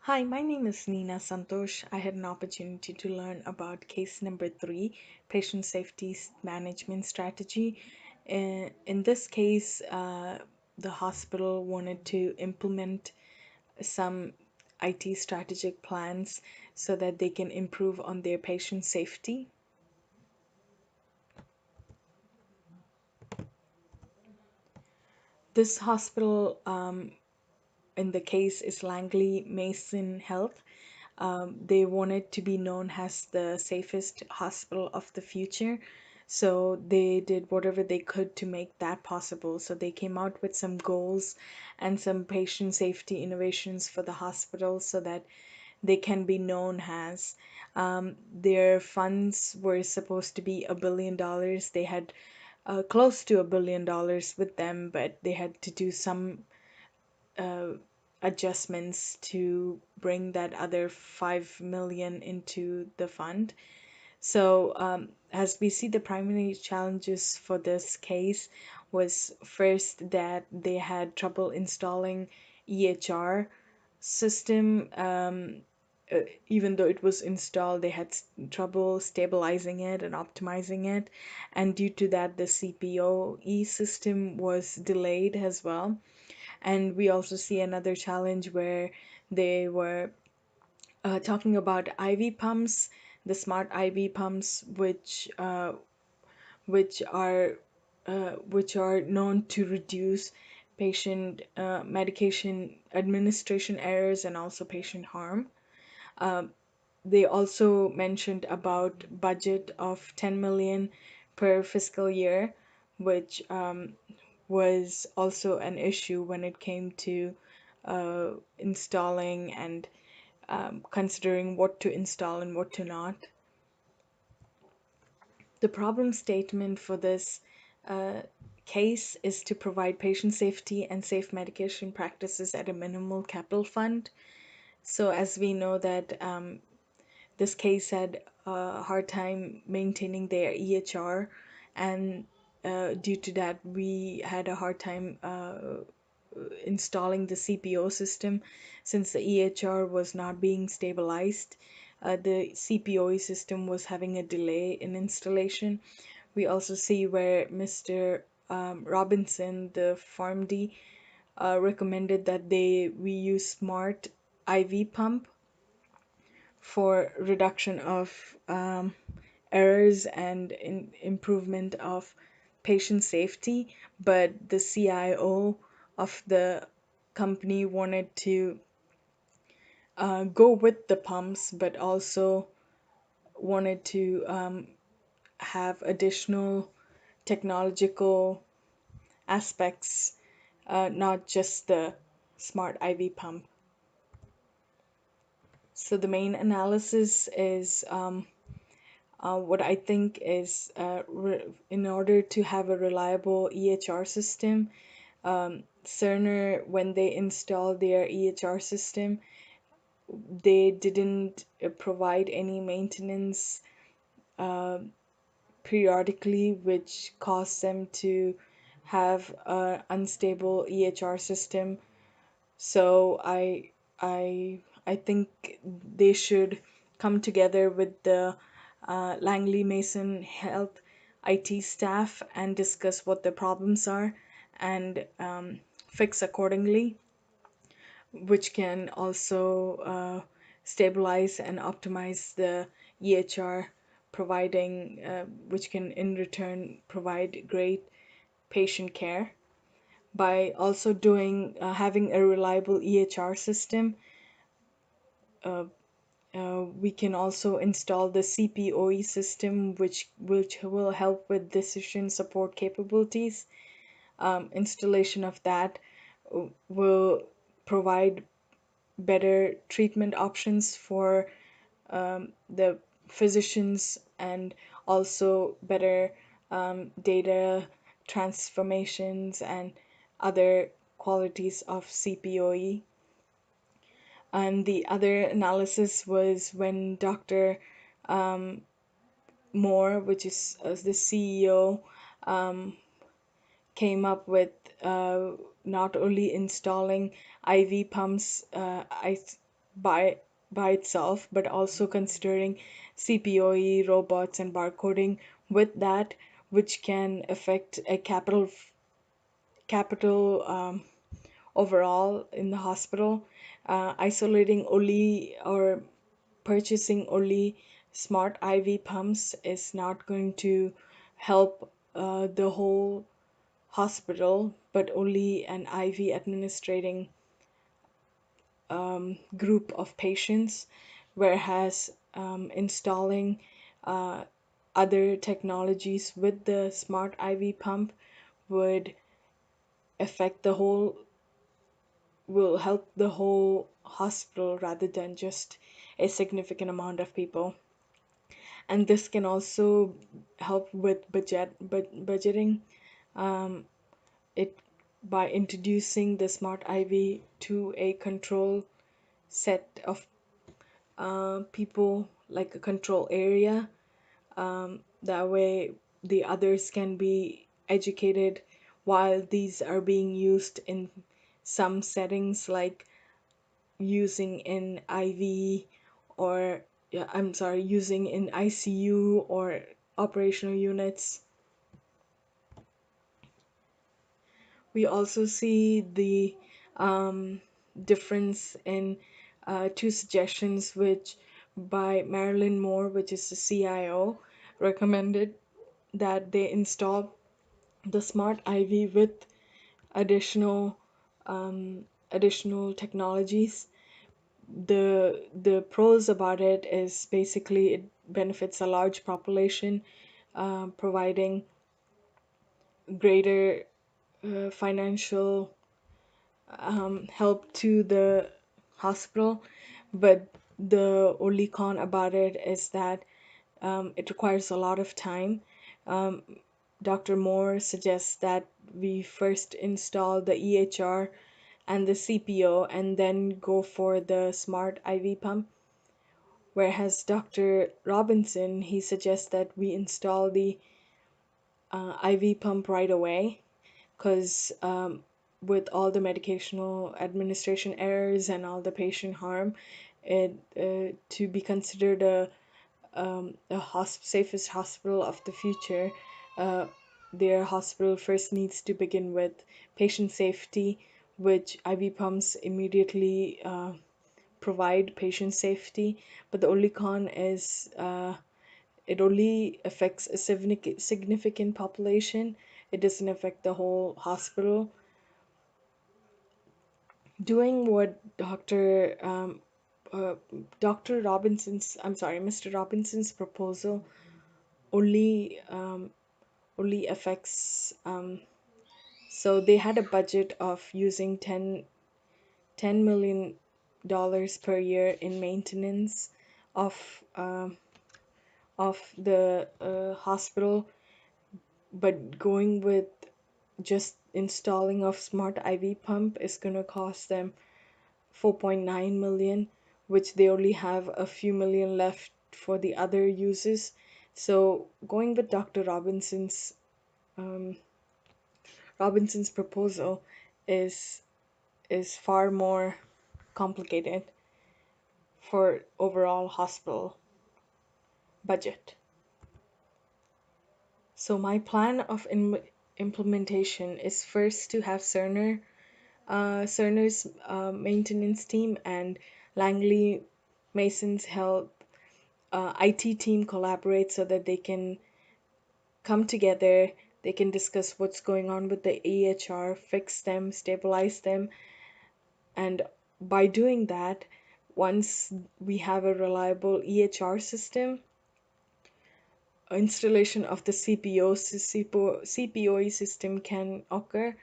Hi, my name is Nina Santosh. I had an opportunity to learn about case number three, patient safety management strategy. In this case, the hospital wanted to implement some IT strategic plans so that they can improve on their patient safety. This hospital, in the case, is Langley Mason Health. They wanted to be known as the safest hospital of the future. So they did whatever they could to make that possible. So they came out with some goals and some patient safety innovations for the hospital so that they can be known as. Their funds were supposed to be $1 billion. They had close to $1 billion with them, but they had to do some uh, adjustments to bring that other 5 million into the fund. So, as we see, the primary challenges for this case was first that they had trouble installing EHR system. Even though it was installed, they had trouble stabilizing it and optimizing it. And due to that, the CPOE system was delayed as well. And we also see another challenge where they were talking about IV pumps, the smart IV pumps, which are which are known to reduce patient medication administration errors and also patient harm. They also mentioned about budget of 10 million per fiscal year, which was also an issue when it came to installing and considering what to install and what to not. The problem statement for this uh, case is to provide patient safety and safe medication practices at a minimal capital fund. So, as we know that this case had a hard time maintaining their EHR, and due to that, we had a hard time installing the CPO system since the EHR was not being stabilized. The CPOE system was having a delay in installation. We also see where Mr. Robinson, the PharmD, recommended that we use smart IV pump for reduction of errors and improvement of patient safety, but the CIO of the company wanted to go with the pumps, but also wanted to have additional technological aspects, not just the smart IV pump. So the main analysis is what I think is in order to have a reliable EHR system, Cerner, when they installed their EHR system, they didn't provide any maintenance uh, periodically, which caused them to have an unstable EHR system. So I think they should come together with the Langley Mason Health IT staff and discuss what the problems are and fix accordingly, which can also stabilize and optimize the EHR, providing which can in return provide great patient care by also doing having a reliable EHR system. uh, we can also install the CPOE system, which will help with decision support capabilities. Installation of that will provide better treatment options for the physicians and also better data transformations and other qualities of CPOE. And the other analysis was when Dr. Moore, which is the CEO, came up with not only installing IV pumps, by by itself, but also considering CPOE, robots, and barcoding with that, which can affect a capital overall in the hospital. Isolating only or purchasing only smart IV pumps is not going to help the whole hospital, but only an IV administrating group of patients, whereas installing uh, other technologies with the smart IV pump would affect the whole, will help the whole hospital rather than just a significant amount of people. And this can also help with budgeting it by introducing the smart IV to a control set of people, like a control area. That way, the others can be educated while these are being used in some settings, like using in IV, or yeah, I'm sorry, using in ICU or operational units. We also see the um, difference in two suggestions which by Marilyn Moore, which is the CIO, recommended that they install the smart IV with additional additional technologies. The pros about it is basically it benefits a large population, providing greater financial help to the hospital, but the only con about it is that it requires a lot of time. Um, Dr. Moore suggests that we first install the EHR and the CPO and then go for the smart IV pump. Whereas Dr. Robinson, he suggests that we install the IV pump right away, because with all the medicational administration errors and all the patient harm, it to be considered a safest hospital of the future, uh, their hospital first needs to begin with patient safety, which IV pumps immediately provide patient safety. But the only con is it only affects a significant population. It doesn't affect the whole hospital. Doing what uh, Dr. Robinson's, I'm sorry, Mr. Robinson's proposal only only affects so they had a budget of using $10 million per year in maintenance of the hospital, but going with just installing of smart IV pump is going to cost them 4.9 million, which they only have a few million left for the other uses. So going with Dr. Robinson's proposal is far more complicated for overall hospital budget. So my plan of implementation is first to have Cerner's maintenance team and Langley Mason's help IT team collaborate so that they can come together, they can discuss what's going on with the EHR, fix them, stabilize them, and by doing that, once we have a reliable EHR system, installation of the CPOE system can occur,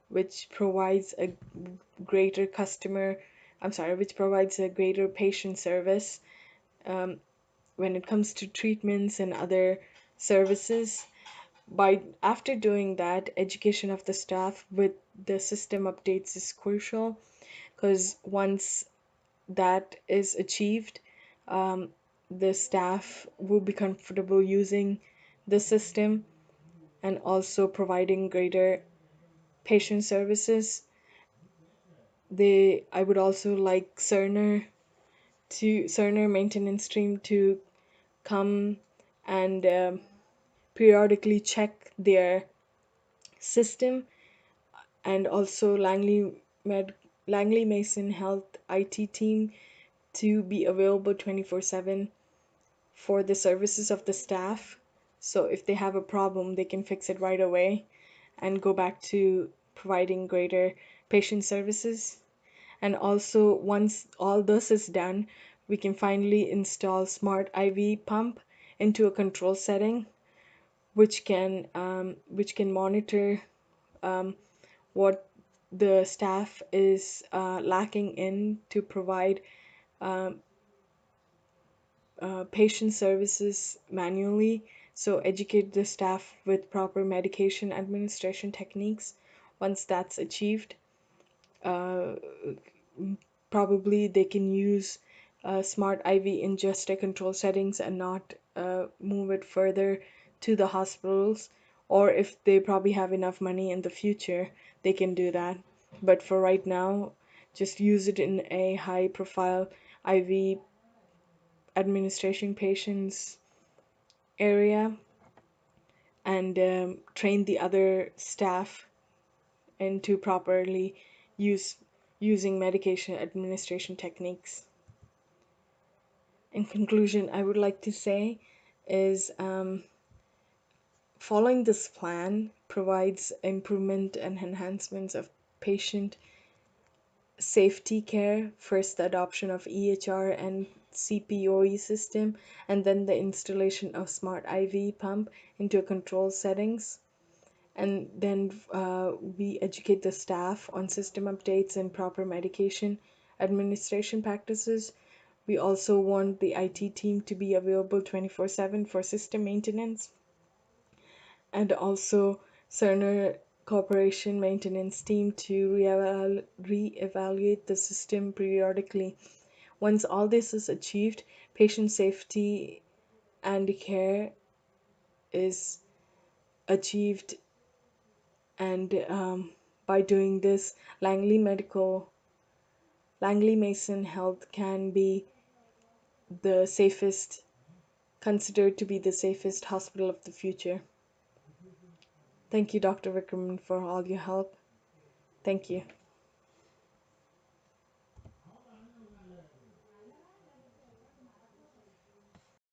which provides a greater customer, I'm sorry, which provides a greater patient service when it comes to treatments and other services. By after doing that, education of the staff with the system updates is crucial, because once that is achieved, um, the staff will be comfortable using the system and also providing greater patient services. I would also like Cerner to Cerner maintenance team to come and periodically check their system, and also Langley Mason Health IT team to be available 24/7 for the services of the staff. So if they have a problem, they can fix it right away and go back to providing greater patient services. And also, once all this is done, we can finally install smart IV pump into a control setting, which can monitor um, what the staff is lacking in to provide um, patient services manually. So educate the staff with proper medication administration techniques. Once that's achieved, uh, probably they can use smart IV in just a control settings and not move it further to the hospitals. Or if they probably have enough money in the future, they can do that. But for right now, just use it in a high profile IV administration patients area, and train the other staff into properly use using medication administration techniques. In conclusion, I would like to say is following this plan provides improvement and enhancements of patient safety care. First, the adoption of EHR and CPOE system, and then the installation of smart IV pump into control settings. And then we educate the staff on system updates and proper medication administration practices. We also want the IT team to be available 24/7 for system maintenance, and also Cerner Corporation maintenance team to reevaluate the system periodically. Once all this is achieved, patient safety and care is achieved, and by doing this, Langley Mason Health can be the safest, considered to be the safest hospital of the future. Thank you, Dr. Wickerman, for all your help. Thank you.